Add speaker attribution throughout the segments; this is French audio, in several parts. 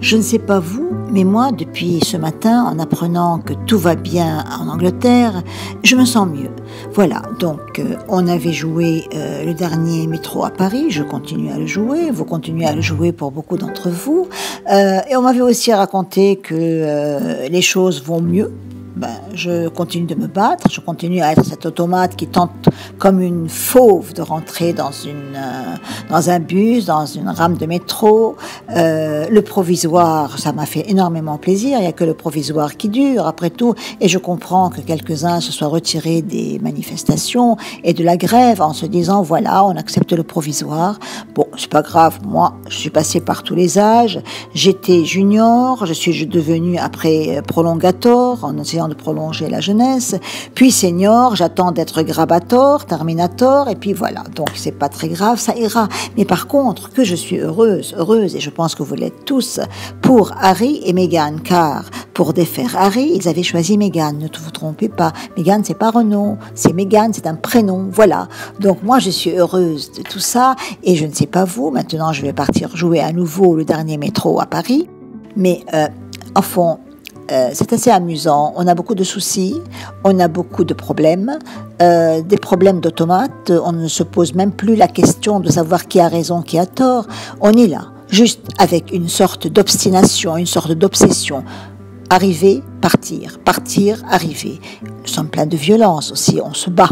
Speaker 1: Je ne sais pas vous, mais moi, depuis ce matin, en apprenant que tout va bien en Angleterre, je me sens mieux. Voilà, donc on avait joué le dernier métro à Paris, je continue à le jouer, vous continuez à le jouer pour beaucoup d'entre vous, et on m'avait aussi raconté que les choses vont mieux. Je continue de me battre, je continue à être cet automate qui tente comme une fauve de rentrer dans un bus, dans une rame de métro. Le provisoire, ça m'a fait énormément plaisir, il n'y a que le provisoire qui dure après tout, et je comprends que quelques-uns se soient retirés des manifestations et de la grève en se disant voilà, on accepte le provisoire. Bon, c'est pas grave, moi je suis passée par tous les âges, j'étais junior, je suis devenue après prolongator en essayant de prolonger la jeunesse, puis senior, j'attends d'être grabator, terminator, et puis voilà, donc c'est pas très grave, ça ira. Mais par contre, que je suis heureuse, et je pense que vous l'êtes tous, pour Harry et Meghan, car pour défaire Harry, ils avaient choisi Meghan, ne vous trompez pas, Meghan c'est pas Renaud, c'est Meghan, c'est un prénom, voilà. Donc moi je suis heureuse de tout ça, et je ne sais pas vous, maintenant je vais partir jouer à nouveau le dernier métro à Paris, mais en fond, c'est assez amusant, on a beaucoup de soucis, on a beaucoup de problèmes, des problèmes d'automates, on ne se pose même plus la question de savoir qui a raison, qui a tort, on est là, juste avec une sorte d'obstination, une sorte d'obsession, arriver, partir, partir, arriver. Nous sommes pleins de violence aussi, on se bat.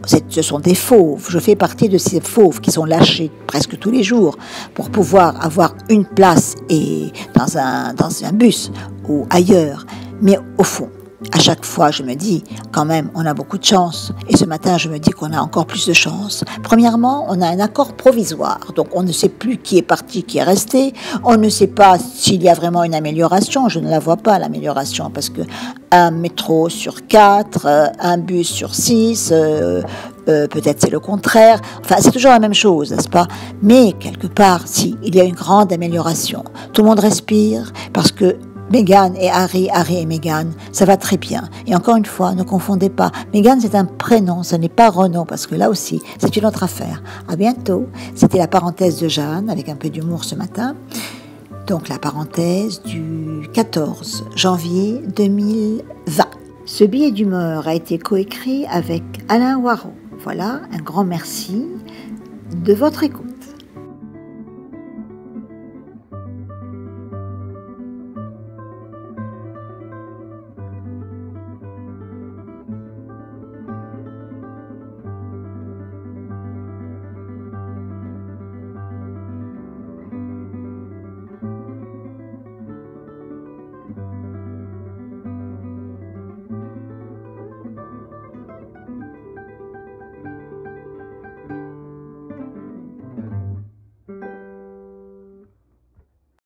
Speaker 1: Ce sont des fauves, je fais partie de ces fauves qui sont lâchés presque tous les jours pour pouvoir avoir une place et dans un bus ou ailleurs. Mais au fond, à chaque fois, je me dis, quand même, on a beaucoup de chance. Et ce matin, je me dis qu'on a encore plus de chance. Premièrement, on a un accord provisoire. Donc, on ne sait plus qui est parti, qui est resté. On ne sait pas s'il y a vraiment une amélioration. Je ne la vois pas, l'amélioration, parce que un métro sur 4, un bus sur 6, peut-être c'est le contraire. Enfin, c'est toujours la même chose, n'est-ce pas? Mais, quelque part, si, il y a une grande amélioration. Tout le monde respire, parce que Meghan et Harry et Meghan, ça va très bien. Et encore une fois, ne confondez pas. Meghan, c'est un prénom, ce n'est pas Renaud, parce que là aussi, c'est une autre affaire. À bientôt. C'était la parenthèse de Jeanne, avec un peu d'humour ce matin. Donc, la parenthèse du 14 janvier 2020. Ce billet d'humeur a été coécrit avec Alain Warraud. Voilà, un grand merci de votre écoute.